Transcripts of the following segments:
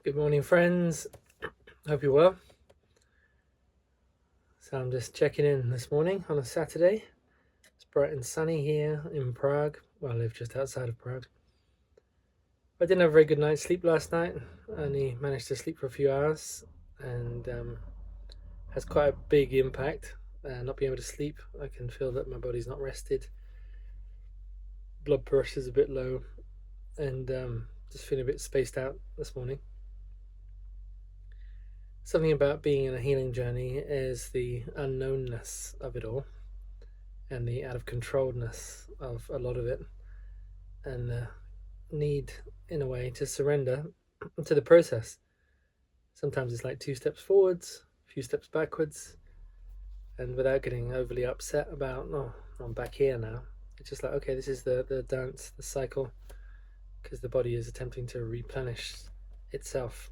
Good morning, friends. Hope you're well. So I'm just checking in this morning on a Saturday. It's bright and sunny here in Prague. Well, I live just outside of Prague. I didn't have a very good night's sleep last night. I only managed to sleep for a few hours, and has quite a big impact. Not being able to sleep, I can feel that my body's not rested. Blood pressure's a bit low, and just feeling a bit spaced out this morning. Something about being in a healing journey is the unknownness of it all, and the out of controlledness of a lot of it, and the need, in a way, to surrender to the process. Sometimes it's like 2 steps forwards, a few steps backwards, and without getting overly upset about, oh, I'm back here now. It's just like, okay, this is the dance, the cycle, because the body is attempting to replenish itself.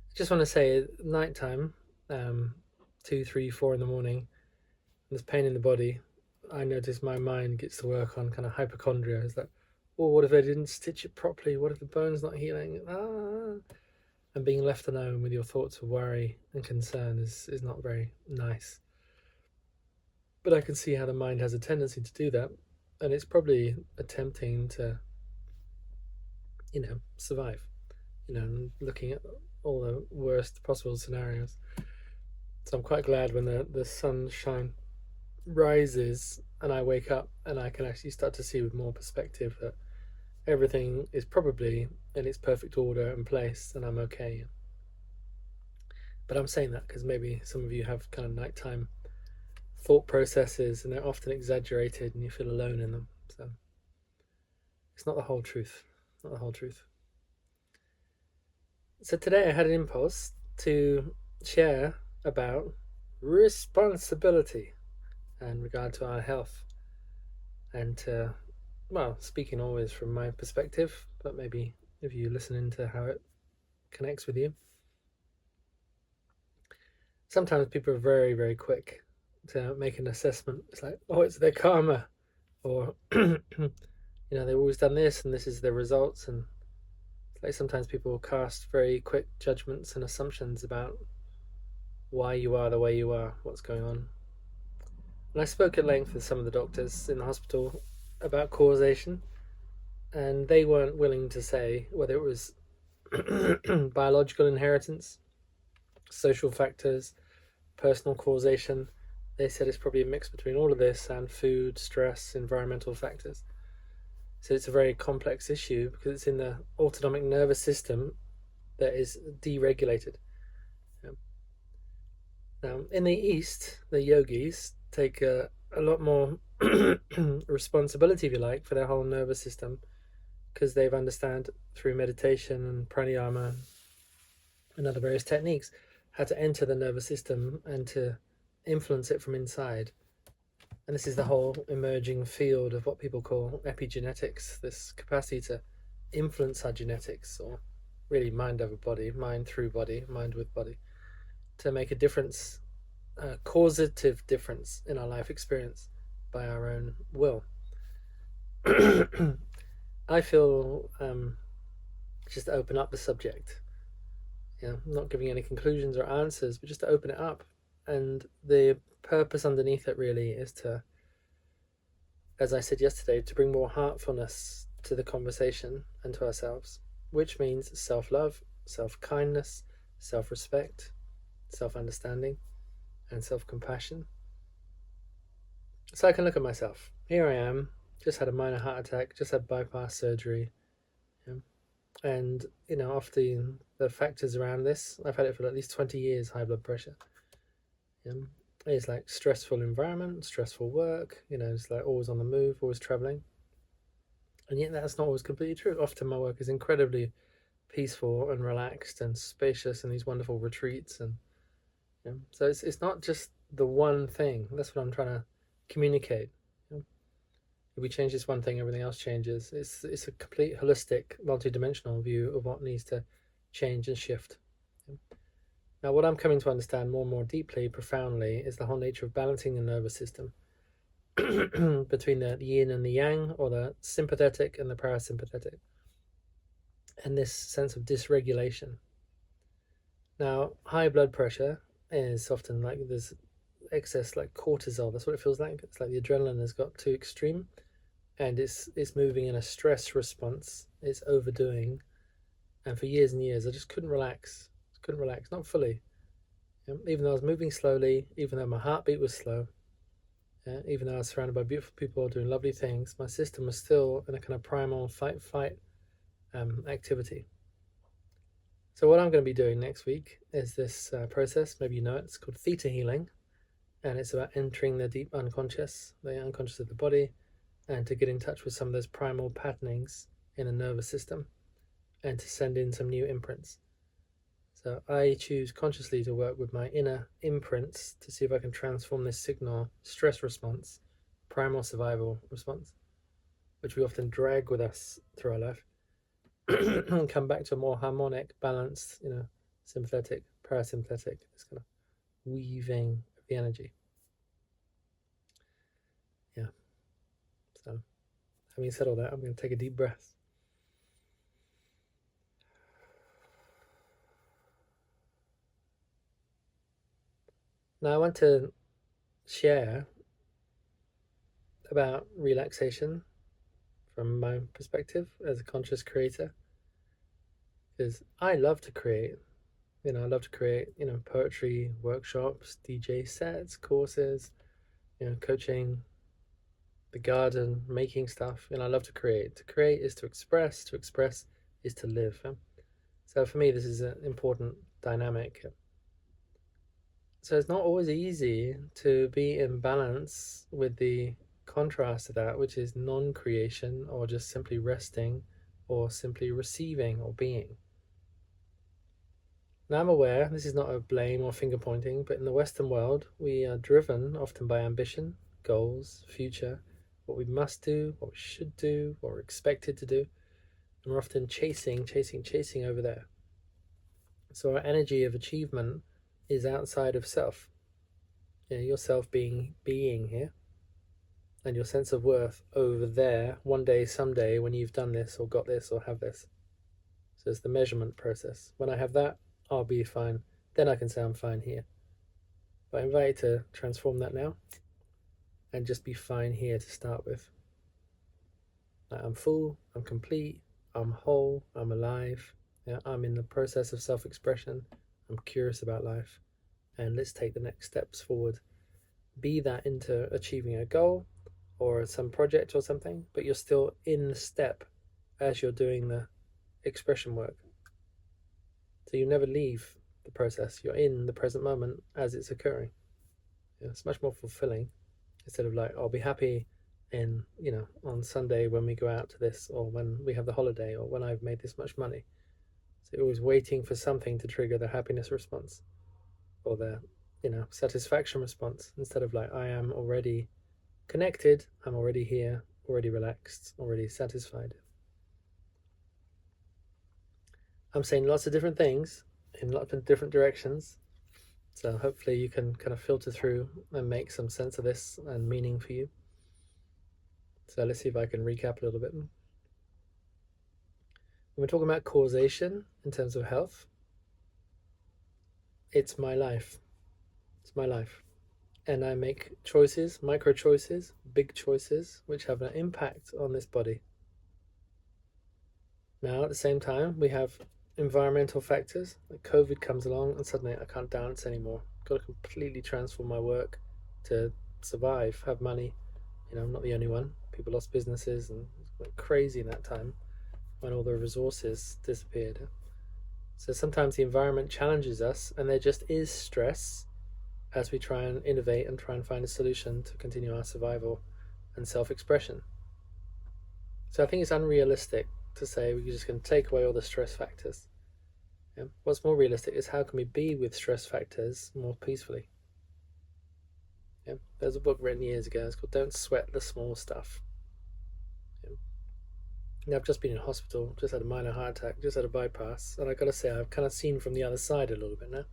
I just want to say, nighttime, 2, 3, 4 in the morning, there's pain in the body. I notice my mind gets to work on kind of hypochondria. It's like, oh, what if they didn't stitch it properly? What if the bone's not healing? And being left alone with your thoughts of worry and concern is not very nice. But I can see how the mind has a tendency to do that, and it's probably attempting to, survive, looking at all the worst possible scenarios. So I'm quite glad when the sunshine rises and I wake up and I can actually start to see with more perspective that everything is probably in its perfect order and place and I'm okay. But I'm saying that because maybe some of you have kind of nighttime thought processes and they're often exaggerated and you feel alone in them. So it's not the whole truth. Not the whole truth. So today I had an impulse to share about responsibility in regard to our health, and speaking always from my perspective, but maybe if you listen into how it connects with you. Sometimes people are very, very quick to make an assessment. It's like, oh, it's their karma, or they've always done this and this is their results. And it's like sometimes people cast very quick judgments and assumptions about why you are the way you are, what's going on. And I spoke at length with some of the doctors in the hospital about causation, and they weren't willing to say whether it was biological inheritance, social factors, personal causation. They said it's probably a mix between all of this and food, stress, environmental factors. So it's a very complex issue because it's in the autonomic nervous system that is deregulated. Now, in the East, the yogis take a lot more responsibility, if you like, for their whole nervous system, because they've understand through meditation and pranayama and other various techniques how to enter the nervous system and to influence it from inside. And this is the whole emerging field of what people call epigenetics, this capacity to influence our genetics, or really mind over body, mind through body, mind with body, to make a difference, a causative difference in our life experience by our own will. I feel just to open up the subject, not giving any conclusions or answers, but just to open it up. And the purpose underneath it really is to, as I said yesterday, to bring more heartfulness to the conversation and to ourselves, which means self-love, self-kindness, self-respect, self-understanding, and self-compassion. So I can look at myself. Here I am, just had a minor heart attack, just had bypass surgery. And, after the factors around this, I've had it for at least 20 years, high blood pressure. It's like stressful environment, stressful work, it's like always on the move, always traveling. And yet that's not always completely true. Often my work is incredibly peaceful and relaxed and spacious, and these wonderful retreats. And so it's not just the one thing. That's what I'm trying to communicate. If we change this one thing, everything else changes. It's a complete holistic, multi-dimensional view of what needs to change and shift. Now, what I'm coming to understand more and more deeply, profoundly, is the whole nature of balancing the nervous system between the yin and the yang, or the sympathetic and the parasympathetic. and this sense of dysregulation. Now, high blood pressure is often like there's excess like cortisol. That's what it feels like. It's like the adrenaline has got too extreme, and it's moving in a stress response. It's overdoing, and for years and years, I just couldn't relax. Couldn't relax, not fully. Even though I was moving slowly, even though my heartbeat was slow, even though I was surrounded by beautiful people doing lovely things, my system was still in a kind of primal fight activity. So what I'm going to be doing next week is this process. Maybe you know it. It's called theta healing, and it's about entering the deep unconscious, the unconscious of the body, and to get in touch with some of those primal patternings in the nervous system, and to send in some new imprints. So I choose consciously to work with my inner imprints to see if I can transform this signal stress response, primal survival response, which we often drag with us through our life, and come back to a more harmonic, balanced, sympathetic, parasympathetic, this kind of weaving of the energy. Yeah. So having said all that, I'm going to take a deep breath. Now I want to share about relaxation from my perspective as a conscious creator, because I love to create. I love to create, poetry, workshops, DJ sets, courses, coaching, the garden, making stuff. I love to create. To create is to express is to live. So for me, this is an important dynamic. So it's not always easy to be in balance with the contrast to that, which is non-creation or just simply resting or simply receiving or being. Now I'm aware this is not a blame or finger pointing, but in the Western world, we are driven often by ambition, goals, future, what we must do, what we should do, what we're expected to do, and we're often chasing over there. So our energy of achievement is outside of self. Yourself being here, and your sense of worth over there, one day, someday, when you've done this or got this or have this. So it's the measurement process. When I have that, I'll be fine. Then I can say I'm fine here. But I invite you to transform that now and just be fine here to start with. I'm full, I'm complete, I'm whole, I'm alive. I'm in the process of self-expression. I'm curious about life. And let's take the next steps forward. Be that into achieving a goal or some project or something, but you're still in the step as you're doing the expression work. So you never leave the process. You're in the present moment as it's occurring. It's much more fulfilling instead of like, I'll be happy in, on Sunday when we go out to this, or when we have the holiday, or when I've made this much money. So you're always waiting for something to trigger the happiness response or the, satisfaction response, instead of like, I am already connected, I'm already here, already relaxed, already satisfied. I'm saying lots of different things in lots of different directions. So hopefully you can kind of filter through and make some sense of this and meaning for you. So let's see if I can recap a little bit. When we're talking about causation in terms of health, it's my life. It's my life. And I make choices, micro choices, big choices, which have an impact on this body. Now, at the same time, we have environmental factors. Like COVID comes along and suddenly I can't dance anymore. I've got to completely transform my work to survive, have money. I'm not the only one. People lost businesses and went crazy in that time when all the resources disappeared. So sometimes the environment challenges us, and there just is stress as we try and innovate and try and find a solution to continue our survival and self-expression. So I think it's unrealistic to say we're just going to take away all the stress factors. What's more realistic is how can we be with stress factors more peacefully. There's a book written years ago. It's called Don't Sweat the Small Stuff. I've just been in hospital, just had a minor heart attack, just had a bypass, and I got to say I've kind of seen from the other side a little bit now.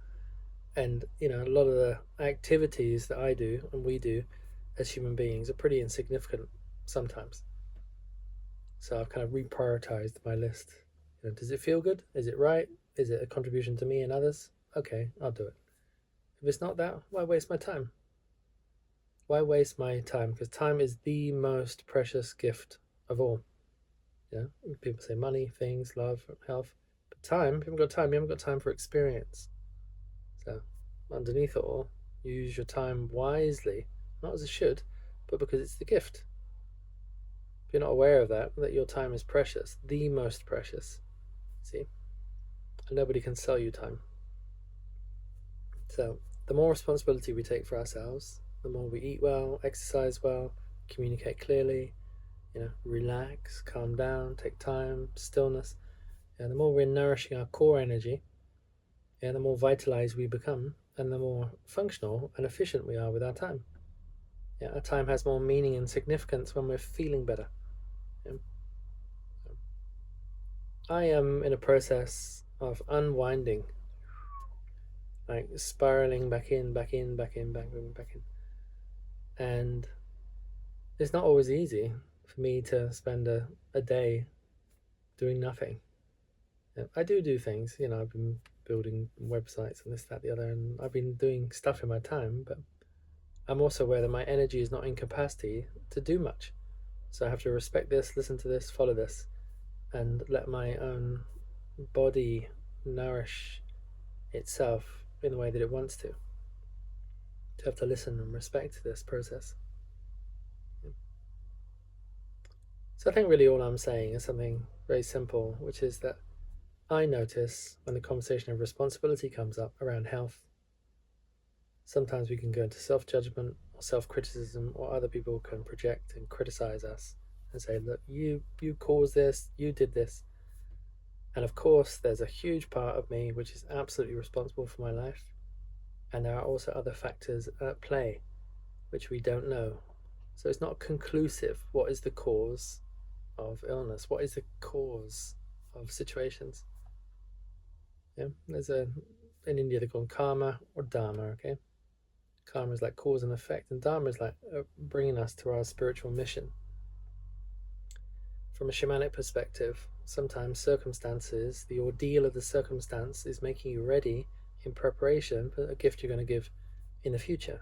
And a lot of the activities that I do and we do as human beings are pretty insignificant sometimes. So I've kind of reprioritized my list. Does it feel good? Is it right? Is it a contribution to me and others? Okay, I'll do it. If it's not that, why waste my time? Why waste my time? Because time is the most precious gift of all. People say money, things, love, health, but time. If you haven't got time, you haven't got time for experience. So, underneath it all, use your time wisely, not as it should, but because it's the gift. If you're not aware of that your time is precious, the most precious. See, and nobody can sell you time. So, the more responsibility we take for ourselves, the more we eat well, exercise well, communicate clearly, relax, calm down, take time, stillness. And the more we're nourishing our core energy, the more vitalized we become, and the more functional and efficient we are with our time. Our time has more meaning and significance when we're feeling better. I am in a process of unwinding, like spiraling back in, back in, back in, back in, back in. And it's not always easy for me to spend a day doing nothing. I do things, I've been building websites and this, that, the other, and I've been doing stuff in my time, but I'm also aware that my energy is not in capacity to do much. So I have to respect this, listen to this, follow this, and let my own body nourish itself in the way that it wants to. To have to listen and respect this process. So I think really all I'm saying is something very simple, which is that I notice when the conversation of responsibility comes up around health, sometimes we can go into self-judgment or self-criticism, or other people can project and criticize us and say, look, you caused this, you did this. And of course, there's a huge part of me which is absolutely responsible for my life. And there are also other factors at play which we don't know. So it's not conclusive. What is the cause of illness? What is the cause of situations? There's in India they call them karma or dharma, okay? Karma is like cause and effect, and dharma is like bringing us to our spiritual mission. From a shamanic perspective, sometimes circumstances, the ordeal of the circumstance is making you ready in preparation for a gift you're going to give in the future.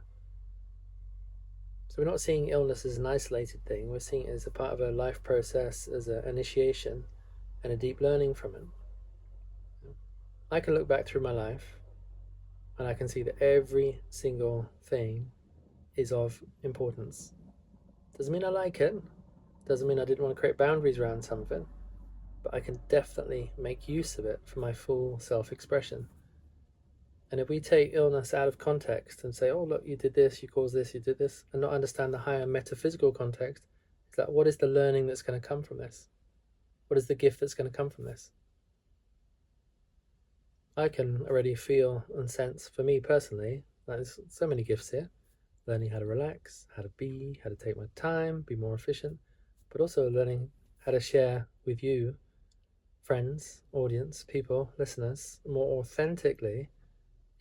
So we're not seeing illness as an isolated thing, we're seeing it as a part of a life process, as an initiation and a deep learning from it. I can look back through my life and I can see that every single thing is of importance. Doesn't mean I like it, doesn't mean I didn't want to create boundaries around some of it, but I can definitely make use of it for my full self-expression. And if we take illness out of context and say, oh look, you did this, you caused this, you did this, and not understand the higher metaphysical context, it's like, what is the learning that's going to come from this? What is the gift that's going to come from this? I can already feel and sense, for me personally, there's so many gifts here. Learning how to relax, how to be, how to take my time, be more efficient, but also learning how to share with you, friends, audience, people, listeners, more authentically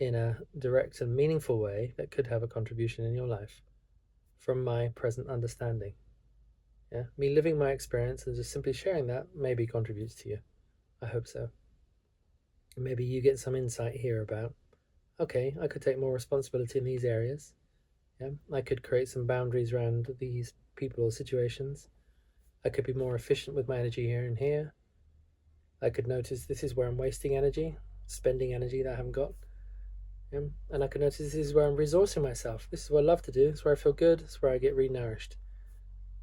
in a direct and meaningful way that could have a contribution in your life from my present understanding. Me living my experience and just simply sharing that maybe contributes to you. I hope so. Maybe you get some insight here about, okay, I could take more responsibility in these areas. I could create some boundaries around these people or situations. I could be more efficient with my energy here and here. I could notice this is where I'm wasting energy, spending energy that I haven't got. And I could notice this is where I'm resourcing myself. This is what I love to do. It's where I feel good. It's where I get renourished.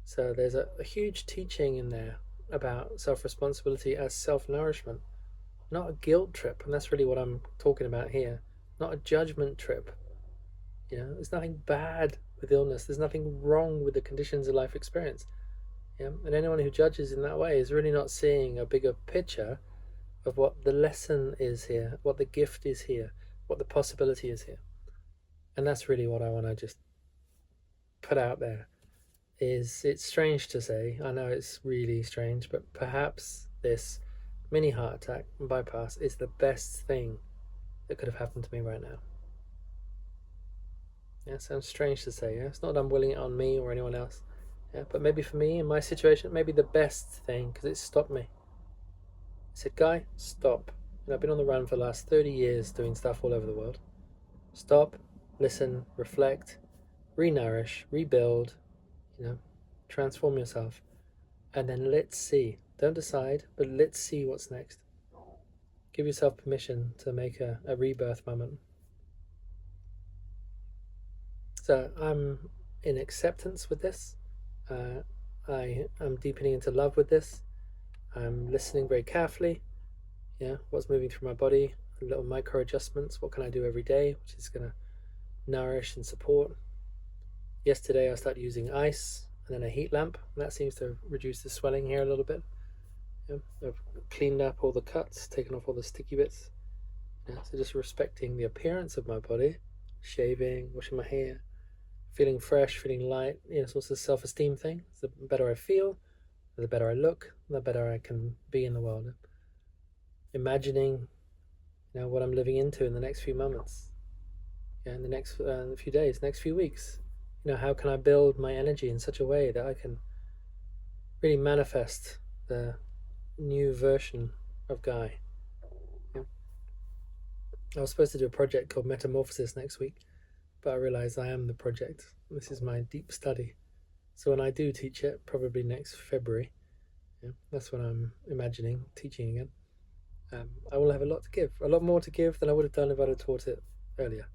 So there's a huge teaching in there about self-responsibility as self-nourishment. Not a guilt trip, and that's really what I'm talking about here. Not a judgment trip. There's nothing bad with illness. There's nothing wrong with the conditions of life experience. And anyone who judges in that way is really not seeing a bigger picture of what the lesson is here, what the gift is here, what the possibility is here. And that's really what I want to just put out there. It's strange to say, I know it's really strange, but perhaps this mini heart attack and bypass is the best thing that could have happened to me right now. It sounds strange to say. It's not that I'm willing it on me or anyone else. But maybe for me, in my situation, maybe the best thing, because it stopped me. said, Guy, stop. And I've been on the run for the last 30 years doing stuff all over the world. Stop, listen, reflect, re-nourish, rebuild, transform yourself. And then let's see. Don't decide, but let's see what's next. Give yourself permission to make a rebirth moment. So I'm in acceptance with this. I am deepening into love with this. I'm listening very carefully. What's moving through my body, little micro adjustments. What can I do every day, which is going to nourish and support. Yesterday I started using ice and then a heat lamp, and that seems to reduce the swelling here a little bit. I've cleaned up all the cuts, taken off all the sticky bits. So just respecting the appearance of my body, shaving, washing my hair, feeling fresh, feeling light. It's also a self-esteem thing. The better I feel, the better I look, the better I can be in the world. Imagining, what I'm living into in the next few moments, in the next few days, next few weeks. How can I build my energy in such a way that I can really manifest the new version of Guy. I was supposed to do a project called Metamorphosis next week, but I realized I am the project. This is my deep study. So when I do teach it, probably next February, that's when I'm imagining teaching again. I will have a lot to give, a lot more to give than I would have done if I'd have taught it earlier.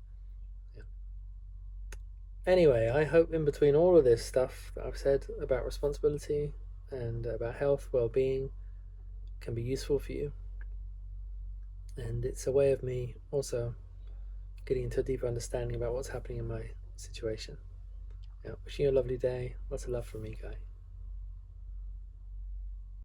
Anyway, I hope in between all of this stuff that I've said about responsibility and about health, well-being, can be useful for you. And it's a way of me also getting into a deeper understanding about what's happening in my situation. Wishing you a lovely day. Lots of love from me, Guy.